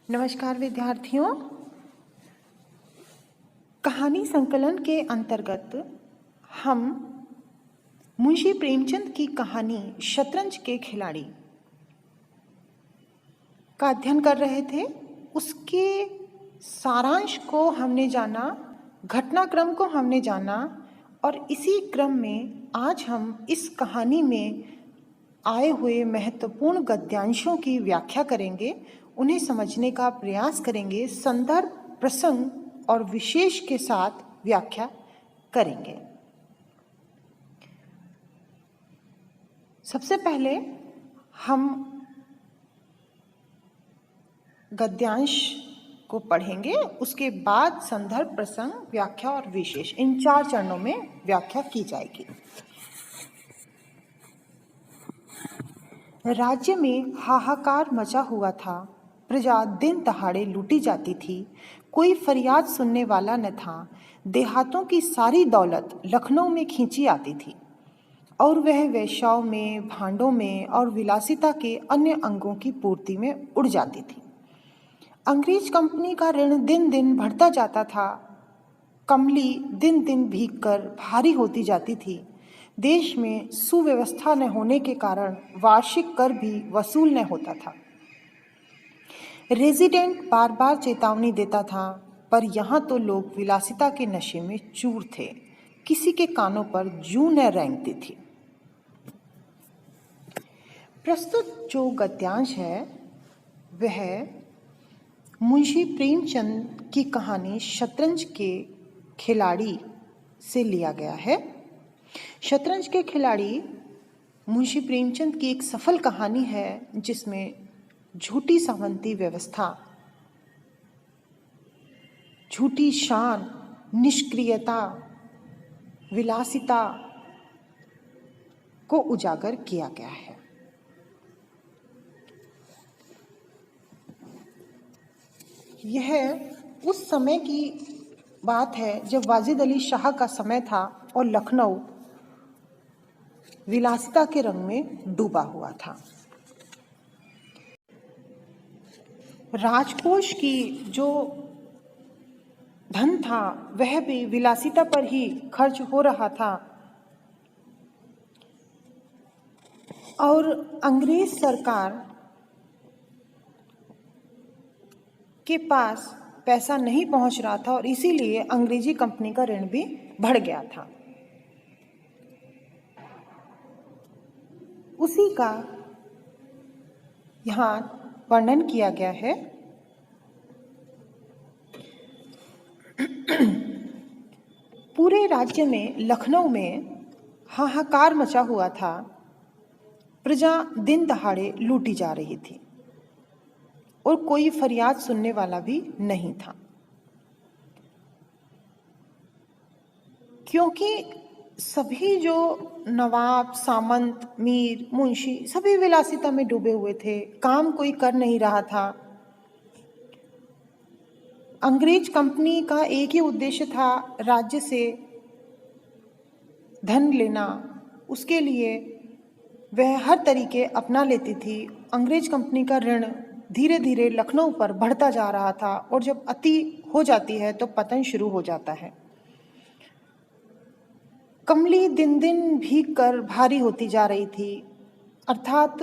नमस्कार विद्यार्थियों। कहानी संकलन के अंतर्गत हम मुंशी प्रेमचंद की कहानी शतरंज के खिलाड़ी का अध्ययन कर रहे थे। उसके सारांश को हमने जाना, घटनाक्रम को हमने जाना और इसी क्रम में आज हम इस कहानी में आए हुए महत्वपूर्ण गद्यांशों की व्याख्या करेंगे, उन्हें समझने का प्रयास करेंगे, संदर्भ, प्रसंग और विशेष के साथ व्याख्या करेंगे। सबसे पहले हम गद्यांश को पढ़ेंगे, उसके बाद संदर्भ, प्रसंग, व्याख्या और विशेष, इन 4 चरणों में व्याख्या की जाएगी। राज्य में हाहाकार मचा हुआ था। प्रजा दिन दहाड़े लूटी जाती थी। कोई फरियाद सुनने वाला न था। देहातों की सारी दौलत लखनऊ में खींची आती थी और वह वेश्याओं में, भांडों में और विलासिता के अन्य अंगों की पूर्ति में उड़ जाती थी। अंग्रेज कंपनी का ऋण दिन दिन बढ़ता जाता था। कमली दिन दिन भीग कर भारी होती जाती थी। देश में सुव्यवस्था न होने के कारण वार्षिक कर भी वसूल न होता था। रेजिडेंट बार बार चेतावनी देता था, पर यहाँ तो लोग विलासिता के नशे में चूर थे। किसी के कानों पर जूं न रेंगती थी। प्रस्तुत जो गद्यांश है वह मुंशी प्रेमचंद की कहानी शतरंज के खिलाड़ी से लिया गया है। शतरंज के खिलाड़ी मुंशी प्रेमचंद की एक सफल कहानी है जिसमें झूठी सामंती व्यवस्था, झूठी शान, निष्क्रियता, विलासिता को उजागर किया गया है। यह उस समय की बात है जब वाजिद अली शाह का समय था और लखनऊ विलासिता के रंग में डूबा हुआ था। राजकोष की जो धन था वह भी विलासिता पर ही खर्च हो रहा था और अंग्रेज सरकार के पास पैसा नहीं पहुंच रहा था और इसीलिए अंग्रेजी कंपनी का ऋण भी बढ़ गया था। उसी का यहाँ वर्णन किया गया है। पूरे राज्य में, लखनऊ में हाहाकार मचा हुआ था। प्रजा दिन दहाड़े लूटी जा रही थी और कोई फरियाद सुनने वाला भी नहीं था, क्योंकि सभी जो नवाब, सामंत, मीर, मुंशी सभी विलासिता में डूबे हुए थे। काम कोई कर नहीं रहा था। अंग्रेज कंपनी का एक ही उद्देश्य था, राज्य से धन लेना। उसके लिए वह हर तरीके अपना लेती थी। अंग्रेज कंपनी का ऋण धीरे धीरे लखनऊ पर बढ़ता जा रहा था और जब अति हो जाती है तो पतन शुरू हो जाता है। कमली दिन दिन भीग कर भारी होती जा रही थी, अर्थात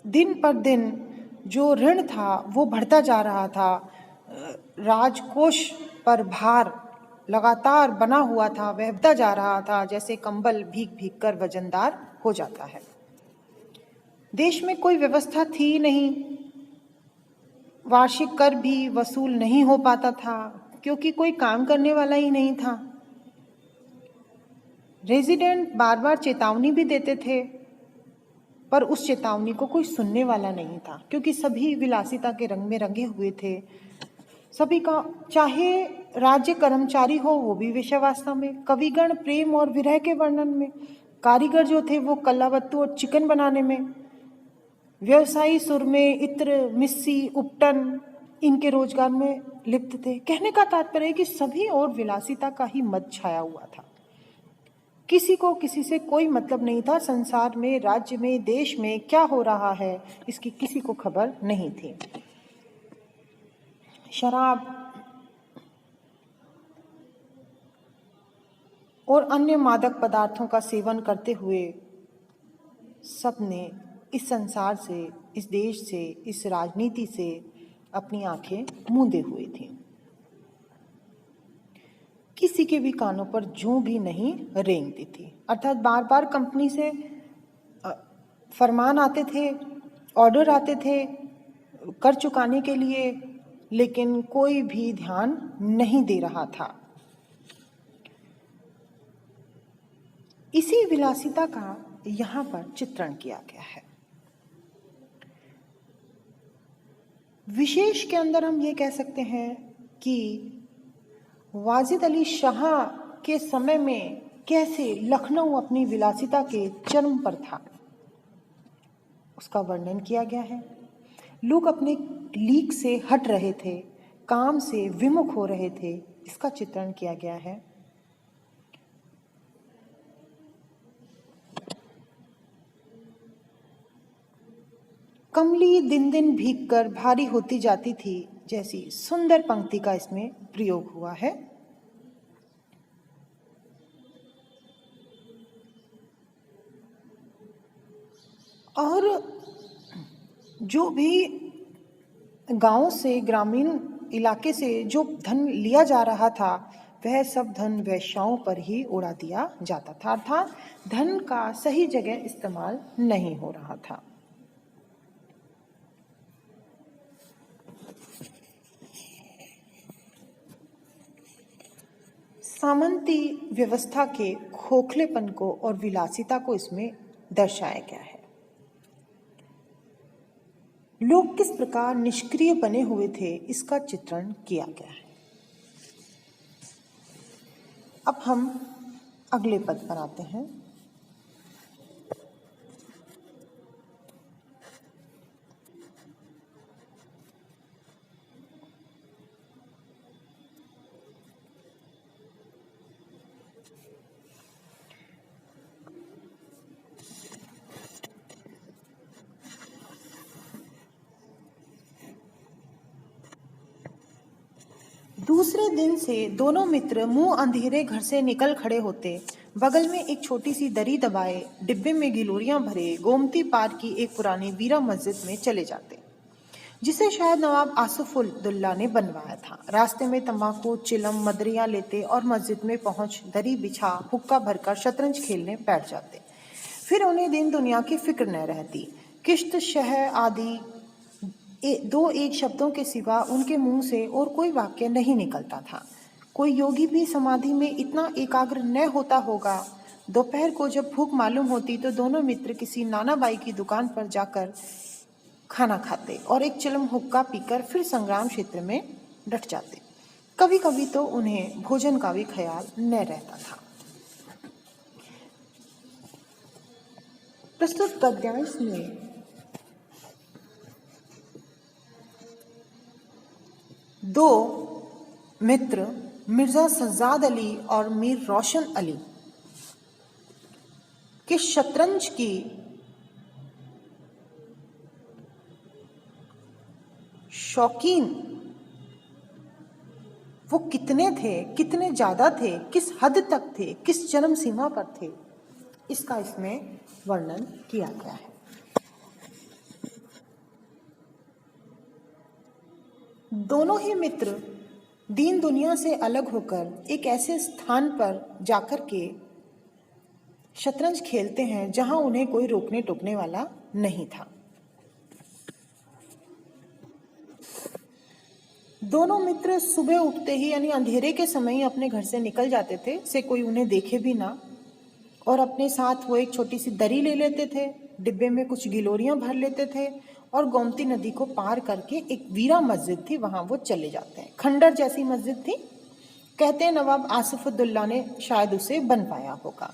दिन पर दिन जो ऋण था वो बढ़ता जा रहा था। राजकोष पर भार लगातार बना हुआ था, वह बढ़ता जा रहा था, जैसे कंबल भीग भीग कर वजनदार हो जाता है। देश में कोई व्यवस्था थी नहीं, वार्षिक कर भी वसूल नहीं हो पाता था क्योंकि कोई काम करने वाला ही नहीं था। रेजिडेंट बार बार चेतावनी भी देते थे, पर उस चेतावनी को कोई सुनने वाला नहीं था क्योंकि सभी विलासिता के रंग में रंगे हुए थे। सभी का, चाहे राज्य कर्मचारी हो वो भी वेश्यावस्था में, कविगण प्रेम और विरह के वर्णन में, कारीगर जो थे वो कल्लावत्तू और चिकन बनाने में, व्यवसायी सुरमे, इत्र, मिस्सी, उपटन इनके रोजगार में लिप्त थे। कहने का तात्पर्य है कि सभी और विलासिता का ही मद छाया हुआ था। किसी को किसी से कोई मतलब नहीं था। संसार में, राज्य में, देश में क्या हो रहा है इसकी किसी को खबर नहीं थी। शराब और अन्य मादक पदार्थों का सेवन करते हुए सबने इस संसार से, इस देश से, इस राजनीति से अपनी आंखें मूंदे हुए थी। किसी के भी कानों पर जूं भी नहीं रेंगती थी। अर्थात बार बार कंपनी से फरमान आते थे, ऑर्डर आते थे कर चुकाने के लिए, लेकिन कोई भी ध्यान नहीं दे रहा था। इसी विलासिता का यहाँ पर चित्रण किया गया है। विशेष के अंदर हम ये कह सकते हैं कि वाजिद अली शाह के समय में कैसे लखनऊ अपनी विलासिता के चरम पर था, उसका वर्णन किया गया है। लोग अपने लीक से हट रहे थे, काम से विमुख हो रहे थे, इसका चित्रण किया गया है। कमली दिन दिन भीग कर भारी होती जाती थी, जैसी सुंदर पंक्ति का इसमें प्रयोग हुआ है। और जो भी गांव से, ग्रामीण इलाके से जो धन लिया जा रहा था, वह सब धन वेश्याओं पर ही उड़ा दिया जाता था। अर्थात धन का सही जगह इस्तेमाल नहीं हो रहा था। सामंती व्यवस्था के खोखलेपन को और विलासिता को इसमें दर्शाया गया है। लोग किस प्रकार निष्क्रिय बने हुए थे, इसका चित्रण किया गया है। अब हम अगले पद पर आते हैं। दूसरे दिन से दोनों मित्र मुंह अंधेरे घर से निकल खड़े होते, बगल में एक छोटी सी दरी दबाए, डिब्बे में गिलोरियां भरे, गोमती पार की एक पुरानी वीरा मस्जिद में चले जाते, जिसे शायद नवाब आसिफुद्दौला ने बनवाया था। रास्ते में तंबाकू, चिलम, मदरिया लेते और मस्जिद में पहुंच दरी बिछा हुक्का भरकर शतरंज खेलने बैठ जाते। फिर उन्हें दिन दुनिया की फिक्र न रहती। किश्त, शह आदि दो एक शब्दों के सिवा उनके मुंह से और कोई वाक्य नहीं निकलता था। कोई योगी भी समाधि में इतना एकाग्र न होता होगा। दोपहर को जब भूख मालूम होती तो दोनों मित्र किसी नानाबाई की दुकान पर जाकर खाना खाते और एक चिलम हुक्का पीकर फिर संग्राम क्षेत्र में डट जाते। कभी कभी तो उन्हें भोजन का भी ख्याल न रहता था। प्रस्तुत गद्यांश में दो मित्र मिर्जा सज्जाद अली और मीर रोशन अली के शतरंज की शौकीन वो कितने थे, कितने ज्यादा थे, किस हद तक थे, किस चरम सीमा पर थे, इसका इसमें वर्णन किया गया है। दोनों ही मित्र दीन दुनिया से अलग होकर एक ऐसे स्थान पर जाकर के शतरंज खेलते हैं जहां उन्हें कोई रोकने टोकने वाला नहीं था। दोनों मित्र सुबह उठते ही यानी अंधेरे के समय ही अपने घर से निकल जाते थे, से कोई उन्हें देखे भी ना, और अपने साथ वो एक छोटी सी दरी ले लेते थे, डिब्बे में कुछ गिलोरियां भर लेते थे और गोमती नदी को पार करके एक वीरा मस्जिद थी, वहां वो चले जाते हैं। खंडर जैसी मस्जिद थी, कहते हैं नवाब आसिफुद्दौला ने शायद उसे बनवाया होगा।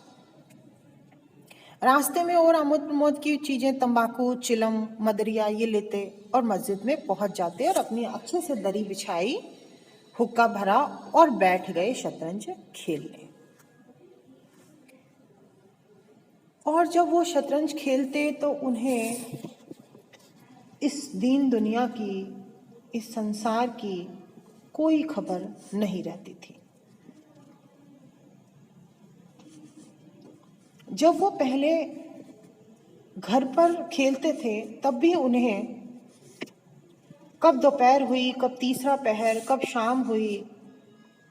रास्ते में और आमोद प्रमोद की चीजें, तंबाकू, चिलम, मदरिया ये लेते और मस्जिद में पहुंच जाते और अपनी अच्छे से दरी बिछाई, हुक्का भरा और बैठ गए शतरंज खेलने। और जब वो शतरंज खेलते तो उन्हें इस दीन दुनिया की, इस संसार की कोई खबर नहीं रहती थी। जब वो पहले घर पर खेलते थे तब भी उन्हें कब दोपहर हुई, कब तीसरा पहर, कब शाम हुई,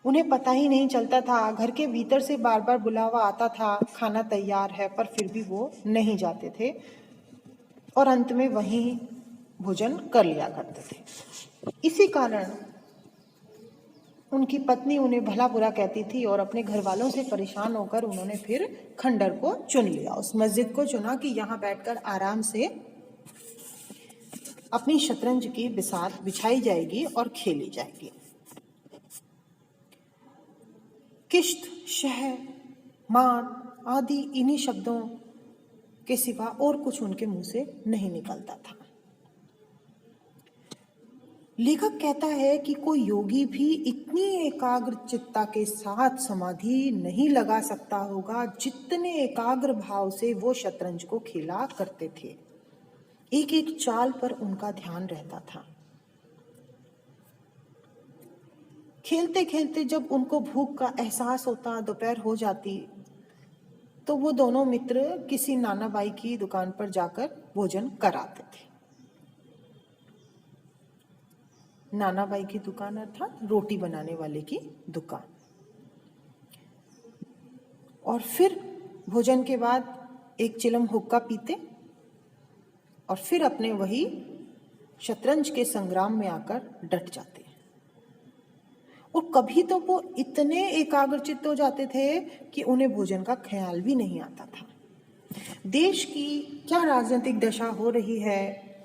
उन्हें पता ही नहीं चलता था। घर के भीतर से बार बार बुलावा आता था, खाना तैयार है, पर फिर भी वो नहीं जाते थे और अंत में वहीं भोजन कर लिया करते थे। इसी कारण उनकी पत्नी उन्हें भला बुरा कहती थी और अपने घर वालों से परेशान होकर उन्होंने फिर खंडर को चुन लिया, उस मस्जिद को चुना कि यहाँ बैठकर आराम से अपनी शतरंज की बिसात बिछाई जाएगी और खेली जाएगी। किश्त, शह, मार आदि इन्हीं शब्दों के सिवा और कुछ उनके मुंह से नहीं निकलता था। लेखक कहता है कि कोई योगी भी इतनी एकाग्र चित्ता के साथ समाधि नहीं लगा सकता होगा जितने एकाग्र भाव से वो शतरंज को खेला करते थे। एक एक चाल पर उनका ध्यान रहता था। खेलते खेलते जब उनको भूख का एहसास होता, दोपहर हो जाती, तो वो दोनों मित्र किसी नाना बाई की दुकान पर जाकर भोजन कराते थे। नाना बाई की दुकान अर्थात रोटी बनाने वाले की दुकान। और फिर भोजन के बाद एक चिलम हुक्का पीते और फिर अपने वही शतरंज के संग्राम में आकर डट जाते। और कभी तो वो इतने एकाग्रचित्त हो जाते थे कि उन्हें भोजन का ख्याल भी नहीं आता था। देश की क्या राजनीतिक दशा हो रही है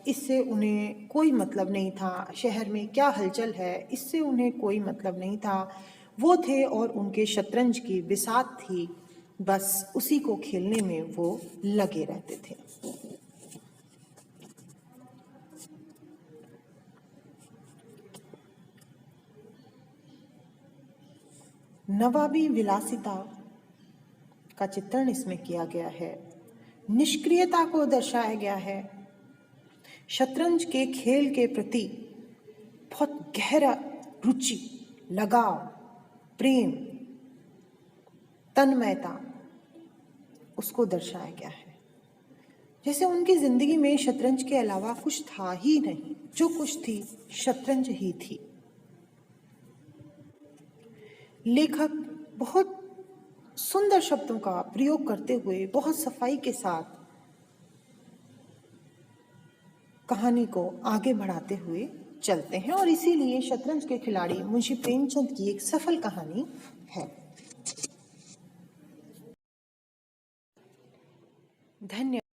इससे उन्हें कोई मतलब नहीं था। शहर में क्या हलचल है इससे उन्हें कोई मतलब नहीं था। वो थे और उनके शतरंज की बिसात थी, बस उसी को खेलने में वो लगे रहते थे। नवाबी विलासिता का चित्रण इसमें किया गया है, निष्क्रियता को दर्शाया गया है। शतरंज के खेल के प्रति बहुत गहरा रुचि, लगाव, प्रेम, तन्मयता उसको दर्शाया गया है। जैसे उनकी जिंदगी में शतरंज के अलावा कुछ था ही नहीं, जो कुछ थी शतरंज ही थी। लेखक बहुत सुंदर शब्दों का प्रयोग करते हुए बहुत सफाई के साथ कहानी को आगे बढ़ाते हुए चलते हैं और इसीलिए शतरंज के खिलाड़ी मुंशी प्रेमचंद की एक सफल कहानी है। धन्यवाद।